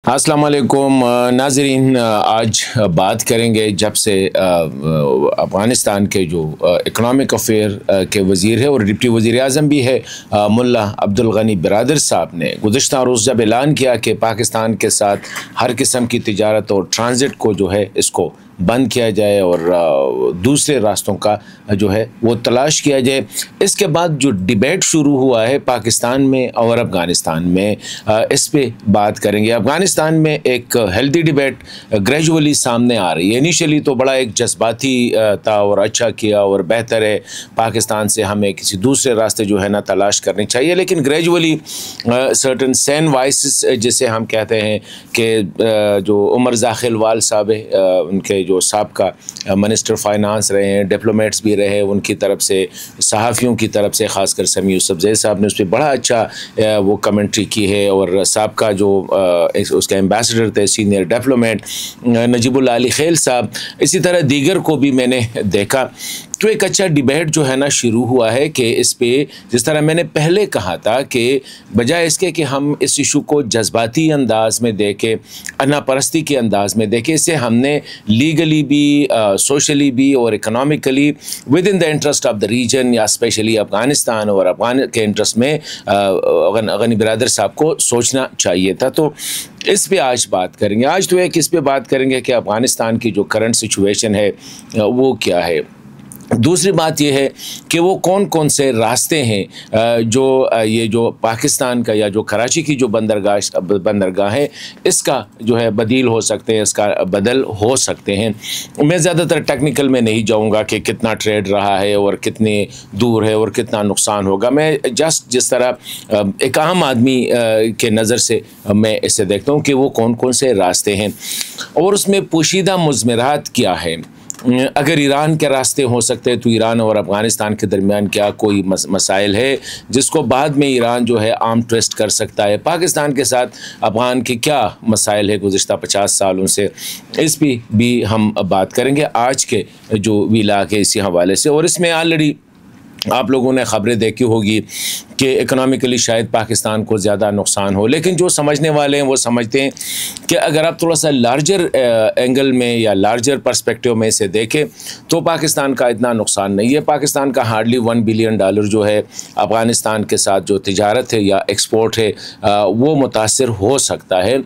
अस्सलाम वालेकुम नाज़रीन, आज बात करेंगे जब से अफ़गानिस्तान के जो इकनॉमिक अफेयर के वज़ीर है और डिप्टी वज़ीर आज़म भी है मुल्ला अब्दुल गनी बिरादर साहब ने गुज़िश्ता रोज़ जब ऐलान किया कि पाकिस्तान के साथ हर किस्म की तिजारत और ट्रांजिट को जो है इसको बंद किया जाए और दूसरे रास्तों का जो है वो तलाश किया जाए। इसके बाद जो डिबेट शुरू हुआ है पाकिस्तान में और अफ़गानिस्तान में, इस पे बात करेंगे। अफ़गानिस्तान में एक हेल्दी डिबेट ग्रेजुअली सामने आ रही है। इनिशियली तो बड़ा एक जज्बाती था और अच्छा किया और बेहतर है पाकिस्तान से हमें किसी दूसरे रास्ते जो है ना तलाश करनी चाहिए, लेकिन ग्रेजुअली सर्टन सैन वाइसेस जिसे हम कहते हैं कि जो उमर ज़ाखिल वाल साहब है, उनके जो साबका मिनिस्टर फाइनेंस रहे हैं, डिप्लोमेट्स भी रहे, उनकी तरफ से सहाफ़ियों की तरफ से ख़ासकर समी यूसुफ़ज़ई साहब ने उस पर बड़ा अच्छा वो कमेंट्री की है। और साबका जो उसके एम्बेसडर थे सीनियर डिप्लोमेट नजीबुल अली खेल साहब, इसी तरह दीगर को भी मैंने देखा। तो एक अच्छा डिबेट जो है ना शुरू हुआ है कि इस पे, जिस तरह मैंने पहले कहा था कि बजाय इसके कि हम इस इशू को जज्बाती अंदाज में देखें, अनापरस्ती के अंदाज में देखें, इसे हमने लीगली भी सोशली भी और economically within the interest of the region या स्पेशली अफ़गानिस्तान और अफ़गान के इंटरेस्ट में गनी बिरादर साहब को सोचना चाहिए था। तो इस पे आज बात करेंगे। आज तो एक इस पे बात करेंगे कि अफ़गानिस्तान की जो करंट सिचुएशन है वो क्या है। दूसरी बात यह है कि वो कौन कौन से रास्ते हैं जो ये जो पाकिस्तान का या जो कराची की जो बंदरगाह है इसका जो है बदील हो सकते हैं, इसका बदल हो सकते हैं। मैं ज़्यादातर टेक्निकल में नहीं जाऊंगा कि कितना ट्रेड रहा है और कितने दूर है और कितना नुकसान होगा। मैं जस्ट जिस तरह एक आम आदमी के नज़र से मैं इसे देखता हूँ कि वो कौन कौन से रास्ते हैं और उसमें पोशीदा मुज़मरात क्या है। अगर ईरान के रास्ते हो सकते हैं तो ईरान और अफ़गानिस्तान के दरमियान क्या कोई मसाइल है जिसको बाद में ईरान जो है आर्म ट्विस्ट कर सकता है। पाकिस्तान के साथ अफ़गान के क्या मसाइल है गुज़िश्ता 50 सालों से, इस पर भी हम बात करेंगे आज के जो विला के इसी हवाले से। और इसमें ऑलरेडी आप लोगों ने ख़बरें देखी होगी कि इकोनॉमिकली शायद पाकिस्तान को ज़्यादा नुकसान हो, लेकिन जो समझने वाले हैं वो समझते हैं कि अगर आप थोड़ा सा लार्जर एंगल में या लार्जर पर्सपेक्टिव में से देखें तो पाकिस्तान का इतना नुकसान नहीं है। पाकिस्तान का हार्डली $1 बिलियन जो है अफ़गानिस्तान के साथ जो तिजारत है या एक्सपोर्ट है वो मुतासर हो सकता है,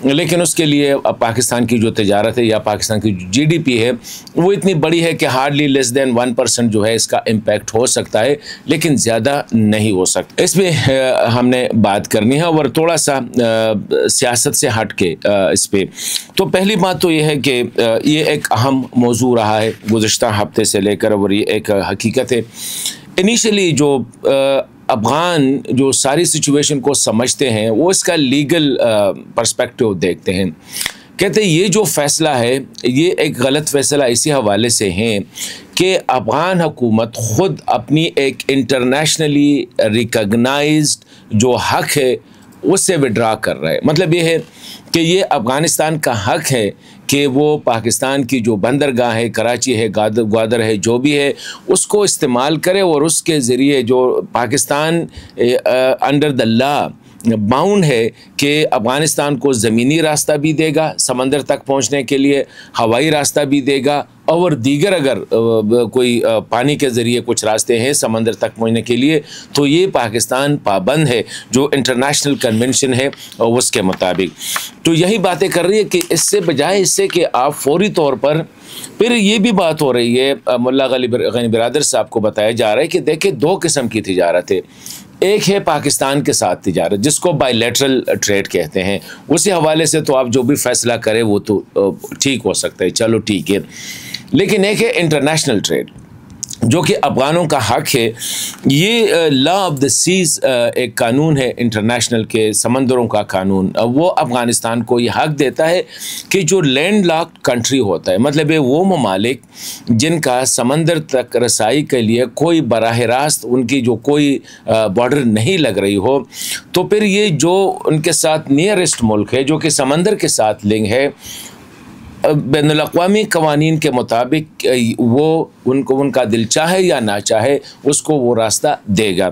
लेकिन उसके लिए पाकिस्तान की जो तिजारत है या पाकिस्तान की जो GDP है वो इतनी बड़ी है कि हार्डली लेस दैन 1% जो है इसका इम्पैक्ट हो सकता है, लेकिन ज़्यादा नहीं हो सकता। इसमें हमने बात करनी है और थोड़ा सा सियासत से हट के इस पे। तो पहली बात तो ये है कि ये एक अहम मौजू रहा है गुज़िश्ता हफ्ते से लेकर और ये एक हकीकत है। इनिशियली जो अफ़गान जो सारी सिचुएशन को समझते हैं वो इसका लीगल पर्सपेक्टिव देखते हैं। कहते हैं ये जो फ़ैसला है ये एक गलत फ़ैसला इसी हवाले से है कि अफ़गान हुकूमत ख़ुद अपनी एक इंटरनेशनली रिकग्नाइज्ड जो हक़ है उससे विड्रा कर रहा है। मतलब ये है कि ये अफ़गानिस्तान का हक़ है कि वो पाकिस्तान की जो बंदरगाह है, कराची है, ग्वादर है, जो भी है उसको इस्तेमाल करे और उसके ज़रिए जो Pakistan under the law bound है कि अफ़गानिस्तान को ज़मीनी रास्ता भी देगा समंदर तक पहुंचने के लिए, हवाई रास्ता भी देगा और दीगर अगर कोई पानी के ज़रिए कुछ रास्ते हैं समंदर तक पहुंचने के लिए तो ये पाकिस्तान पाबंद है जो इंटरनेशनल कन्वेंशन है उसके मुताबिक। तो यही बातें कर रही है कि इससे बजाय इससे कि आप फौरी तौर पर, फिर ये भी बात हो रही है, मुल्ला गनी बिरादर साहब को बताया जा रहा है कि देखिए दो किस्म की तिजारत है। एक है पाकिस्तान के साथ तिजारत जिसको बायलैटरल ट्रेड कहते हैं, उसी हवाले से तो आप जो भी फैसला करें वो तो ठीक हो सकता है, चलो ठीक है। लेकिन एक है इंटरनेशनल ट्रेड जो कि अफ़गानों का हक़ है। ये लॉ ऑफ द सीज़ एक कानून है इंटरनेशनल के, समंदरों का कानून, वो अफ़गानिस्तान को ये हक़ देता है कि जो लैंड लॉक्ड कंट्री होता है, मतलब है वो ममालिक जिनका समंदर तक रसाई के लिए कोई बराह रास्त उनकी जो कोई बॉर्डर नहीं लग रही हो, तो फिर ये जो उनके साथ नियरेस्ट मुल्क है जो कि समंदर के साथ लिंक है, बैनुल-अक़वामी क़वानीन के मुताबिक वो उनको उनका दिल चाहे या ना चाहे उसको वो रास्ता देगा।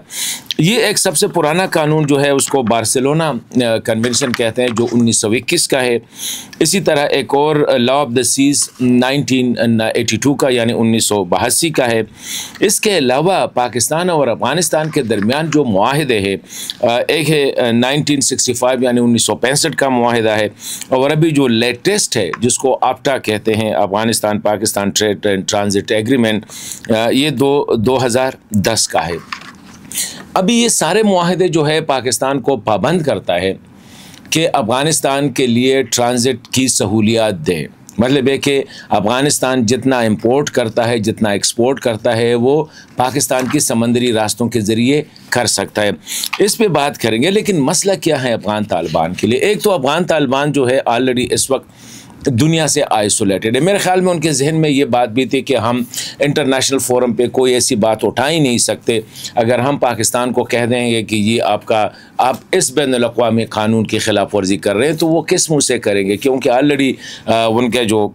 ये एक सबसे पुराना कानून जो है उसको बार्सिलोना कन्वेंशन कहते हैं, जो 1921 का है। इसी तरह एक और लॉ ऑफ द सीज 1982 का यानी 1982 का है। इसके अलावा पाकिस्तान और अफ़गानिस्तान के दरमियान जो मुआहदे हैं, एक है 1965 यानी 1965 का मुआहदा है, और अभी जो लेटेस्ट है जिसको आप्टा कहते हैं, Afghanistan Pakistan trade and transit agreement, ये 2010 का है। अभी ये सारे मुआहदे जो है पाकिस्तान को पाबंद करता है कि अफ़गानिस्तान के लिए ट्रांजिट की सहूलियात दे। मतलब है कि अफ़गानिस्तान जितना इंपोर्ट करता है, जितना एक्सपोर्ट करता है, वो पाकिस्तान की समंदरी रास्तों के ज़रिए कर सकता है। इस पे बात करेंगे। लेकिन मसला क्या है अफ़गान तालिबान के लिए? एक तो अफ़गान तालिबान जो है ऑलरेडी इस वक्त दुनिया से आइसोलेटेड है। मेरे ख्याल में उनके जहन में ये बात भी थी कि हम इंटरनेशनल फोरम पे कोई ऐसी बात उठा ही नहीं सकते। अगर हम पाकिस्तान को कह देंगे कि ये आप इस बैनुल-अक़वामी कानून की खिलाफ वर्जी कर रहे हैं, तो वो किस मुँह से करेंगे? क्योंकि ऑलरेडी उनके जो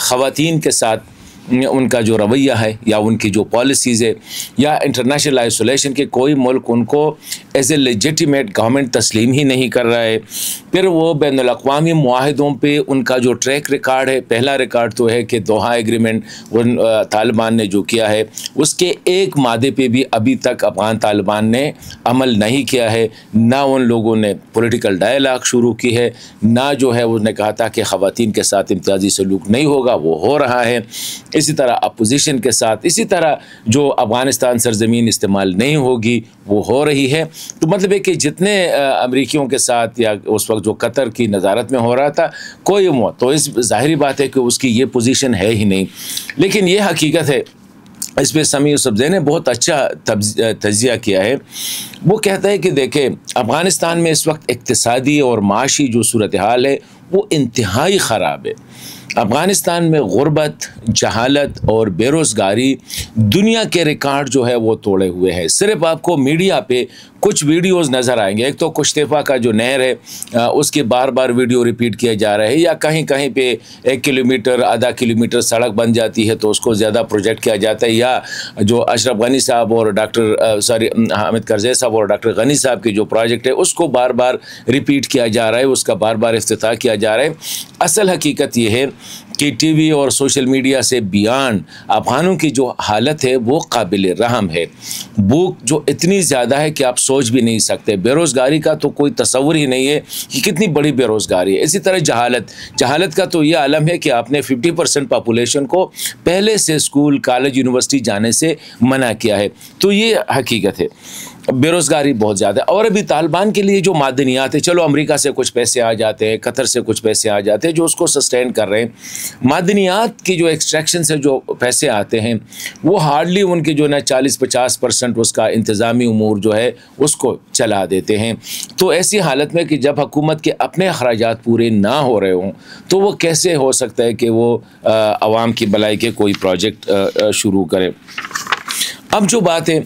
ख़वातीन के साथ उनका जो रवैया है या उनकी जो पॉलिसीज़ है या इंटरनेशनल आइसोलेशन के कोई मुल्क उनको एज ए लेजिटिमेट गवर्नमेंट तस्लीम ही नहीं कर रहा है। फिर वो बैनुल-अक़वामी मुआहिदों पे उनका जो ट्रैक रिकॉर्ड है, पहला रिकॉर्ड तो है कि दोहा एग्रीमेंट उन तालिबान ने जो किया है उसके एक मादे पे भी अभी तक अफ़गान तालिबान ने अमल नहीं किया है। ना उन लोगों ने पॉलिटिकल डायलॉग शुरू की है, ना जो है उसने कहा था कि ख़वातीन के साथ इम्तियाजी सलूक नहीं होगा, वो हो रहा है। इसी तरह अपोजिशन के साथ, इसी तरह जो अफ़गानिस्तान सरजमीन इस्तेमाल नहीं होगी वो हो रही है। तो मतलब है कि जितने अमरीकियों के साथ या उस वक्त जो कतर की नज़ारत में हो रहा था कोई मौत, तो इस ज़ाहिरी बात है कि उसकी ये पोजीशन है ही नहीं। लेकिन ये हकीकत है, इस पर समी यूसुफ़ज़ई ने बहुत अच्छा तज्ज़िया किया है। वो कहता है कि देखें, अफ़गानिस्तान में इस वक्त इक़्तिसादी और माशी जो सूरत हाल है वो इंतहाई ख़राब है। अफ़गानिस्तान में गुर्बत, जहालत और बेरोज़गारी दुनिया के रिकॉर्ड जो है वो तोड़े हुए हैं। सिर्फ आपको मीडिया पे कुछ वीडियोस नज़र आएंगे। एक तो कुश्तैफ़ा का जो नहर है उसके बार बार वीडियो रिपीट किए जा रहे हैं, या कहीं कहीं पे 1 किलोमीटर आधा किलोमीटर सड़क बन जाती है तो उसको ज़्यादा प्रोजेक्ट किया जाता है, या जो अशरफ गनी साहब और हामिद करज़ई साहब और डॉक्टर गनी साहब की जो प्रोजेक्ट है उसको बार बार रिपीट किया जा रहा है, उसका बार बार इफ्तिताह किया जा रहा है। असल हकीकत ये है कि टीवी और सोशल मीडिया से बियॉन्ड अफ़गानों की जो हालत है वो काबिल रहम है। भूख जो इतनी ज़्यादा है कि आप सोच भी नहीं सकते। बेरोज़गारी का तो कोई तस्वुर ही नहीं है कि कितनी बड़ी बेरोज़गारी है। इसी तरह जहालत का तो ये आलम है कि आपने 50% पॉपुलेशन को पहले से स्कूल, कॉलेज, यूनिवर्सिटी जाने से मना किया है। तो ये हकीकत है, बेरोज़गारी बहुत ज़्यादा है। और अभी तालिबान के लिए जो मादनियात है, चलो अमेरिका से कुछ पैसे आ जाते हैं, कतर से कुछ पैसे आ जाते हैं जो उसको सस्टेन कर रहे हैं। मादनियात की जो एक्सट्रैक्शन से जो पैसे आते हैं वो हार्डली उनके जो ना 40-50% उसका इंतज़ामी उमूर जो है उसको चला देते हैं। तो ऐसी हालत में कि जब हुकूमत के अपने अखराजात पूरे ना हो रहे हों तो वो कैसे हो सकता है कि वो आवाम की भलाई के कोई प्रोजेक्ट शुरू करे। अब जो बात है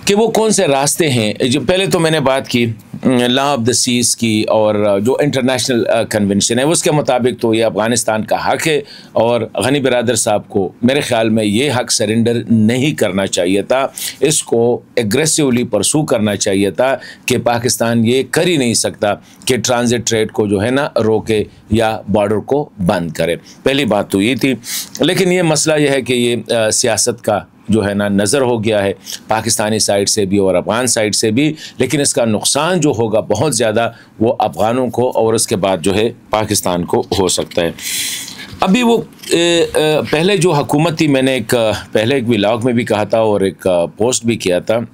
कि वो कौन से रास्ते हैं, जो पहले तो मैंने बात की लॉ ऑफ द सीज़ की, और जो इंटरनेशनल कन्वेंशन है उसके मुताबिक तो ये अफ़गानिस्तान का हक़ है, और गनी बिरादर साहब को मेरे ख़्याल में ये हक़ सरेंडर नहीं करना चाहिए था, इसको एग्रेसिवली परसू करना चाहिए था कि पाकिस्तान ये कर ही नहीं सकता कि ट्रांजिट ट्रेड को जो है ना रोके या बॉर्डर को बंद करे। पहली बात तो ये थी। लेकिन ये मसला यह है कि ये सियासत का जो है ना नज़र हो गया है पाकिस्तानी साइड से भी और अफ़गान साइड से भी, लेकिन इसका नुकसान जो होगा बहुत ज़्यादा वो अफ़गानों को और उसके बाद जो है पाकिस्तान को हो सकता है। अभी वो पहले जो हुकूमत थी, मैंने पहले एक व्लॉग में भी कहा था और एक पोस्ट भी किया था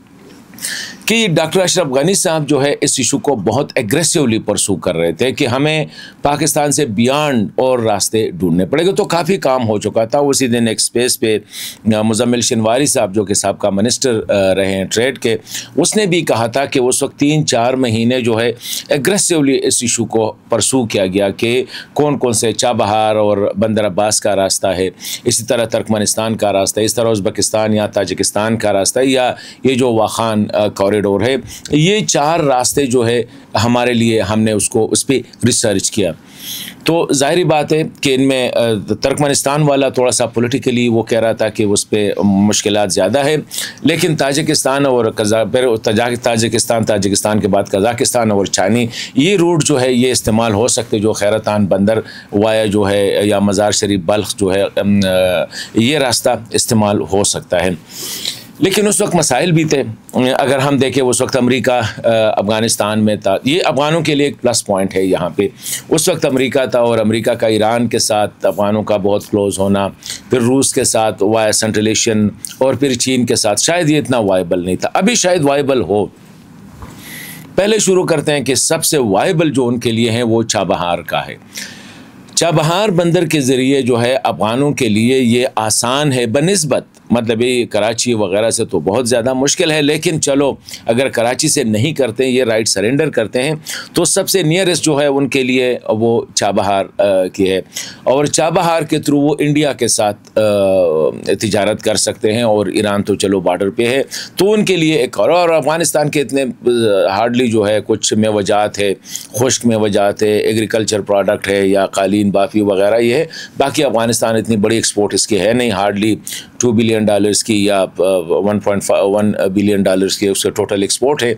कि डॉक्टर अशरफ गनी साहब जो है इस इशू को बहुत एग्रेसिवली परसू कर रहे थे कि हमें पाकिस्तान से बियॉन्ड और रास्ते ढूंढने पड़ेंगे। तो काफ़ी काम हो चुका था। उसी दिन एक स्पेस पे मुजम्मिल शिनवारी साहब जो कि साहब का मिनिस्टर रहे हैं ट्रेड के, उसने भी कहा था कि उस वक्त 3-4 महीने जो है एग्रेसिवली इस इशू को परसू किया गया कि कौन कौन से चाबहार और बंदर अब्बास का रास्ता है, इसी तरह तुर्कमेनिस्तान का रास्ता है, इस तरह उज़्बेकिस्तान या ताजिकिस्तान का रास्ता है, या ये जो वाखान कॉरिडोर है। ये 4 रास्ते जो है हमारे लिए, हमने उसको उस पर रिसर्च किया। तो ज़ाहिरी बात है कि इनमें तुर्कमेनिस्तान वाला थोड़ा सा पॉलिटिकली वो कह रहा था कि उस पर मुश्किलात ज़्यादा है, लेकिन ताजिकिस्तान और ताजिकिस्तान के बाद कज़ाकिस्तान और चाइनी, ये रूट जो है ये इस्तेमाल हो सकते, जो खैरतान बंदर वाया जो है या मज़ार शरीफ बल्ख जो है, ये रास्ता इस्तेमाल हो सकता है। लेकिन उस वक्त मसाइल भी थे। अगर हम देखें उस वक्त अमेरिका अफ़गानिस्तान में था, ये अफ़गानों के लिए एक प्लस पॉइंट है यहाँ पे। उस वक्त अमेरिका था और अमेरिका का ईरान के साथ अफ़गानों का बहुत क्लोज़ होना, फिर रूस के साथ वाया सेंट्रल एशियन, और फिर चीन के साथ, शायद ये इतना वायबल नहीं था। अभी शायद वायबल हो। पहले शुरू करते हैं कि सबसे वायबल जो उनके लिए है वो चाबहार का है। चाबहार बंदर के ज़रिए जो है अफ़गानों के लिए ये आसान है बनिस्बत, मतलब ये कराची वगैरह से तो बहुत ज़्यादा मुश्किल है, लेकिन चलो अगर कराची से नहीं करते, ये राइट सरेंडर करते हैं, तो सबसे नियरेस्ट जो है उनके लिए वो चाबहार की है। और चाबहार के थ्रू वो इंडिया के साथ तिजारत कर सकते हैं, और ईरान तो चलो बॉर्डर पे है, तो उनके लिए एक और अफ़गानिस्तान के इतने हार्डली जो है कुछ मेवजात है, खुश्क मेवजात है, एग्रीकल्चर प्रोडक्ट है या कालीन बाफ़ी वगैरह ये है। बाकी अफ़गानिस्तान इतनी बड़ी एक्सपोर्ट इसकी है नहीं, हार्डली $2 बिलियन की या 1.1 बिलियन डॉलर्स की उसका टोटल एक्सपोर्ट है।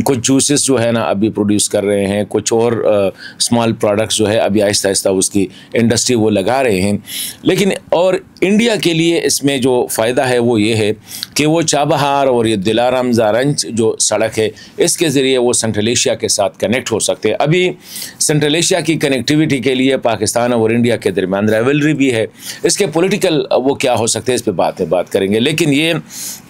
कुछ जूसेस जो है ना अभी प्रोड्यूस कर रहे हैं, कुछ और स्मॉल प्रोडक्ट्स जो है अभी आहिस्ता आहिस्ता उसकी इंडस्ट्री वो लगा रहे हैं। लेकिन और इंडिया के लिए इसमें जो फ़ायदा है वो ये है कि वो चाबहार और ये दिलाराम ज़ारंज जो सड़क है, इसके ज़रिए वो सेंट्रल एशिया के साथ कनेक्ट हो सकते हैं। अभी सेंट्रल एशिया की कनेक्टिविटी के लिए पाकिस्तान और इंडिया के दरमियान राइवलरी भी है। इसके पॉलिटिकल वो क्या हो सकते हैं, इस पर बात करेंगे। लेकिन ये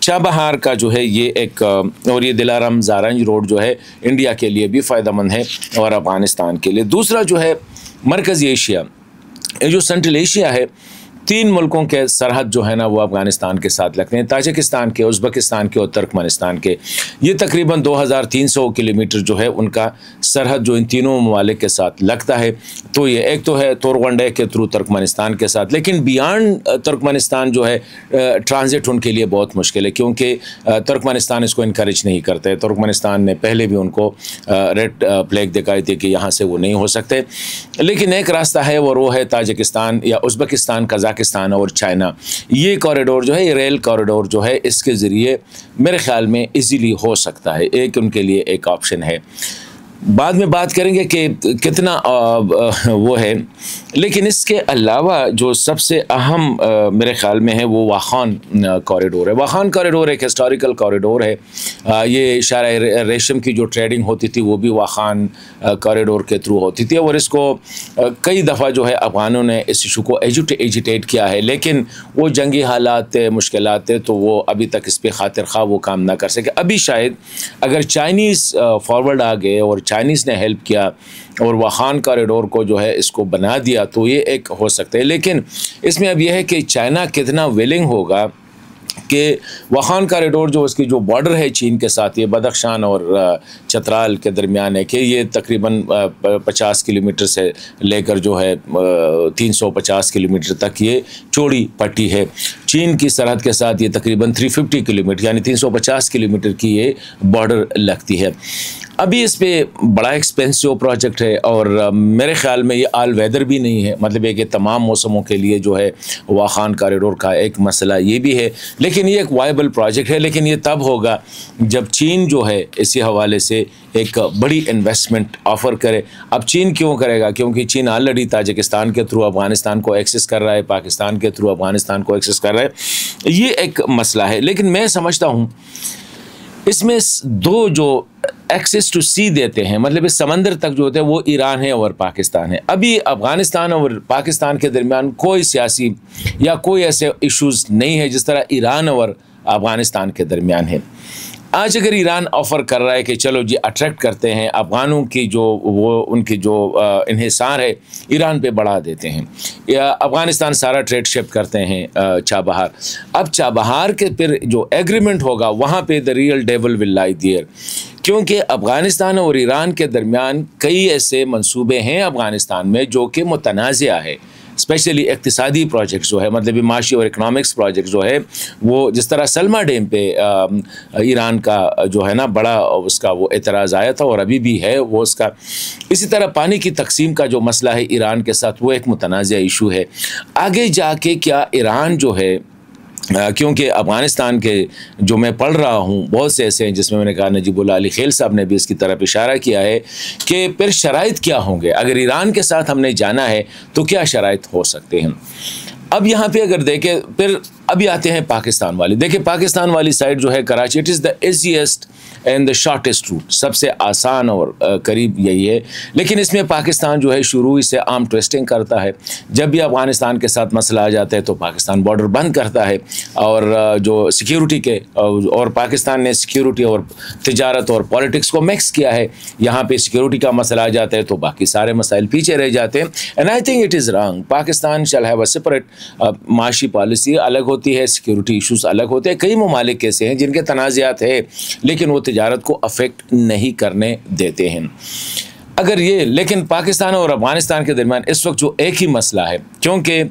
चाबहार का जो है ये एक, और ये दिलाराम ज़ारंज रोड जो है इंडिया के लिए भी फ़ायदेमंद है और अफ़गानिस्तान के लिए। दूसरा जो है मरकज़ी एशिया, ये जो सेंट्रल एशिया है, 3 मुल्कों के सरहद जो है ना वो अफ़गानिस्तान के साथ लगते हैं, ताजिकिस्तान के, उज़्बेकिस्तान के और तुर्कमेनिस्तान के। ये तकरीबन 2300 किलोमीटर जो है उनका सरहद जो इन तीनों ममालिक के साथ लगता है। तो ये एक तो है तोरगंडे के थ्रू तुर्कमेनिस्तान के साथ, लेकिन बियॉन्ड तुर्कमेनिस्तान जो है ट्रांजिट उनके लिए बहुत मुश्किल है, क्योंकि तुर्कमेनिस्तान इसको इनकरेज नहीं करते। तुर्कमेनिस्तान ने पहले भी उनको रेड फ्लैग दिखाई थी कि यहाँ से वो नहीं हो सकते। लेकिन एक रास्ता है और वो है ताजिकिस्तान या उज़्बेकिस्तान, कज़ाकिस्तान और चाइना। ये कॉरिडोर जो है, ये रेल कॉरिडोर जो है, इसके ज़रिए मेरे ख़्याल में इजीली हो सकता है, एक उनके लिए एक ऑप्शन है। बाद में बात करेंगे कि कितना वो है। लेकिन इसके अलावा जो सबसे अहम मेरे ख़्याल में है वो वाखान कॉरिडोर है। वाखान कॉरिडोर एक हिस्टोरिकल कॉरिडोर है। ये शारा रेशम की जो ट्रेडिंग होती थी वो भी वाखान कॉरिडोर के थ्रू होती थी, और इसको कई दफ़ा जो है अफ़गानों ने इस इशू को एजिटेट किया है, लेकिन वो जंगी हालात मुश्किलात थे, तो वो अभी तक इस पर खातिर खा वो काम ना कर सके। अभी शायद अगर चाइनीज़ फॉरवर्ड आ गए और चाइनीज़ ने हेल्प किया और वाखान कॉरिडोर को जो है इसको बना दिया, तो ये एक हो सकता है। लेकिन इसमें अब यह है कि चाइना कितना विलिंग होगा कि वाखान कॉरिडोर जो उसकी जो बॉर्डर है चीन के साथ, ये बदख्शान और चतराल के दरमियान है, कि ये तकरीबन 50 किलोमीटर से लेकर जो है 350 किलोमीटर तक ये चौड़ी पट्टी है। चीन की सरहद के साथ ये तकरीबन 350 किलोमीटर यानी 350 किलोमीटर की ये बॉर्डर लगती है। अभी इस पे बड़ा एक्सपेंसिव प्रोजेक्ट है, और मेरे ख़्याल में ये आल वेदर भी नहीं है, मतलब है कि तमाम मौसमों के लिए जो है वाखान कॉरिडोर का एक मसला ये भी है। लेकिन ये एक वायबल प्रोजेक्ट है, लेकिन ये तब होगा जब चीन जो है इसी हवाले से एक बड़ी इन्वेस्टमेंट ऑफ़र करे। अब चीन क्यों करेगा? क्योंकि चीन ऑलरेडी ताजिकिस्तान के थ्रू अफ़गानिस्तान को एक्सेस कर रहा है, पाकिस्तान के थ्रू अफ़गानिस्तान को एक्सेस कर रहा है। ये एक मसला है। लेकिन मैं समझता हूँ इसमें 2 जो एक्सेस टू सी देते हैं, मतलब इस समंदर तक जो होते हैं, वो ईरान है और पाकिस्तान है। अभी अफ़गानिस्तान और पाकिस्तान के दरमियान कोई सियासी या कोई ऐसे इश्यूज़ नहीं है जिस तरह ईरान और अफ़गानिस्तान के दरमियान है। आज अगर ईरान ऑफ़र कर रहा है कि चलो जी अट्रैक्ट करते हैं अफ़गानों की जो वो उनकी जो इन्हिसार है ईरान पे बढ़ा देते हैं, या अफ़गानिस्तान सारा ट्रेड शिफ्ट करते हैं चाबहार। अब चाबहार के फिर जो एग्रीमेंट होगा वहाँ पे the real devil will lie there, क्योंकि अफ़गानिस्तान और ईरान के दरमियान कई ऐसे मंसूबे हैं अफ़गानिस्तान में जो कि मुतनाज़िया है। स्पेशली इक्तिसादी प्रोजेक्ट जो है, मतलब माशी और इकनॉमिक्स प्रोजेक्ट जो है, वो जिस तरह सलमा डैम पे ईरान का जो है ना बड़ा उसका वो एतराज़ आया था और अभी भी है वो उसका, इसी तरह पानी की तकसीम का जो मसला है ईरान के साथ, वो एक मुतनाज़ा इशू है। आगे जाके क्या ईरान जो है, क्योंकि अफ़गानिस्तान के जो मैं पढ़ रहा हूँ बहुत से ऐसे हैं जिसमें मैंने कहा नजीबुल्लाह अली खेल साहब ने भी इसकी तरफ इशारा किया है कि फिर शराइत क्या होंगे, अगर ईरान के साथ हमने जाना है तो क्या शराइत हो सकते हैं। अब यहाँ पे अगर देखें, फिर अभी आते हैं पाकिस्तान वाली। देखिए पाकिस्तान वाली साइड जो है Karachi, it is the easiest and the shortest route, सबसे आसान और करीब यही है। लेकिन इसमें पाकिस्तान जो है शुरू ही से आर्म ट्विस्टिंग करता है। जब भी अफ़गानिस्तान के साथ मसला आ जाता है तो पाकिस्तान बॉर्डर बंद करता है, और जो सिक्योरिटी के और पाकिस्तान ने सिक्योरिटी और तिजारत और पॉलिटिक्स को मिक्स किया है। यहाँ पे सिक्योरिटी का मसला आ जाता है तो बाकी सारे मसाइल पीछे रह जाते हैं। And I think it is wrong. Pakistan shall have a separate माशी पॉलिसी अलग होती है, सिक्योरिटी इशूज़ अलग होते हैं। कई ममालिक ऐसे हैं जिनके तनाज़ात है लेकिन वो तिजारत को अफेक्ट नहीं करने देते हैं। अगर ये, लेकिन पाकिस्तान और अफ़गानिस्तान के दरमियान इस वक्त जो एक ही मसला है, क्योंकि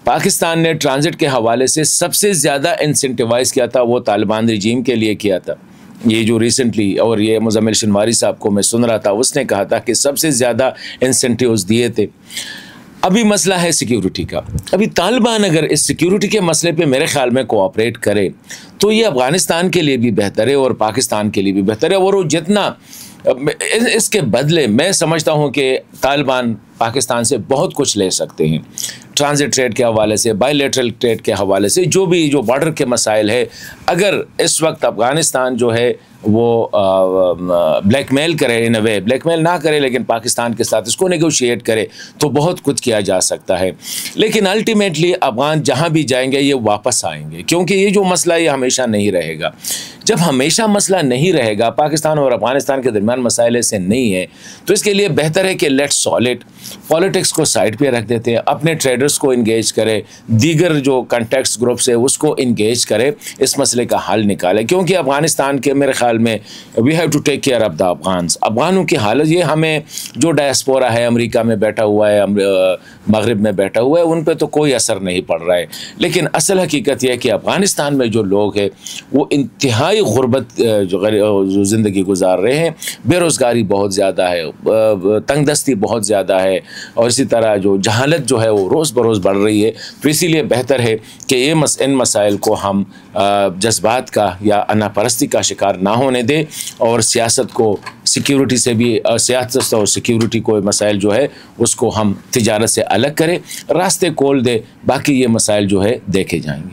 पाकिस्तान ने ट्रांजिट के हवाले से सबसे ज़्यादा इंसेंटिवाइज़ किया था वो तालिबान रजीम के लिए किया था। ये जो रिसेंटली, और ये मुज़म्मिल शनवारी साहब को मैं सुन रहा था, उसने कहा था कि सबसे ज़्यादा इंसेंटिव्स दिए थे। अभी मसला है सिक्योरिटी का। अभी तालिबान अगर इस सिक्योरिटी के मसले पे मेरे ख्याल में कोऑपरेट करे तो ये अफ़गानिस्तान के लिए भी बेहतर है और पाकिस्तान के लिए भी बेहतर है। और वो जितना इसके बदले मैं समझता हूँ कि तालिबान पाकिस्तान से बहुत कुछ ले सकते हैं, ट्रांजिट ट्रेड के हवाले से, बायलैटरल ट्रेड के हवाले से, जो बॉर्डर के मसाइल है। अगर इस वक्त अफ़गानिस्तान जो है वो ब्लैकमेल करे, इन अ वे ब्लैकमेल ना करे लेकिन पाकिस्तान के साथ इसको नेगोशिएट करे तो बहुत कुछ किया जा सकता है। लेकिन अल्टीमेटली अफ़गान जहाँ भी जाएंगे ये वापस आएंगे, क्योंकि ये जो मसला ये हमेशा नहीं रहेगा। जब हमेशा मसला नहीं रहेगा, पाकिस्तान और अफ़गानिस्तान के दरमियान मसाइल ऐसे नहीं है, तो इसके लिए बेहतर है कि लेट्स सॉल्व इट। पॉलिटिक्स को साइड पे रख देते हैं, अपने ट्रेडर्स को इंगेज करें, दीगर जो कॉन्टेक्स्ट ग्रुप्स है उसको इंगेज करें, इस मसले का हल निकालें। क्योंकि अफ़गानिस्तान के मेरे ख्याल में we have to take care of the Afghans. अफ़गानों की हालत ये, हमें जो डायस्पोरा है, अमेरिका में बैठा हुआ है, मगरिब में बैठा हुआ है, उन पर तो कोई असर नहीं पड़ रहा है। लेकिन असल हकीकत यह है कि अफ़गानिस्तान में जो लोग हैं वो इंतहाई गुर्बत जो ज़िंदगी गुजार रहे हैं, बेरोज़गारी बहुत ज़्यादा है, तंगदस्ती बहुत ज़्यादा है, और इसी तरह जो जहालत जो है वो रोज़ बरोज़ बढ़ रही है। तो इसीलिए बेहतर है कि इन मसाइल को हम जज्बात का या अनापरस्ती का शिकार ना होने दें, और सियासत को सिक्योरिटी से भी, सियासत और सिक्योरिटी को मसाइल जो है उसको हम तिजारत से अलग करें, रास्ते खोल दें, बाकी ये मसाइल जो है देखे जाएंगे।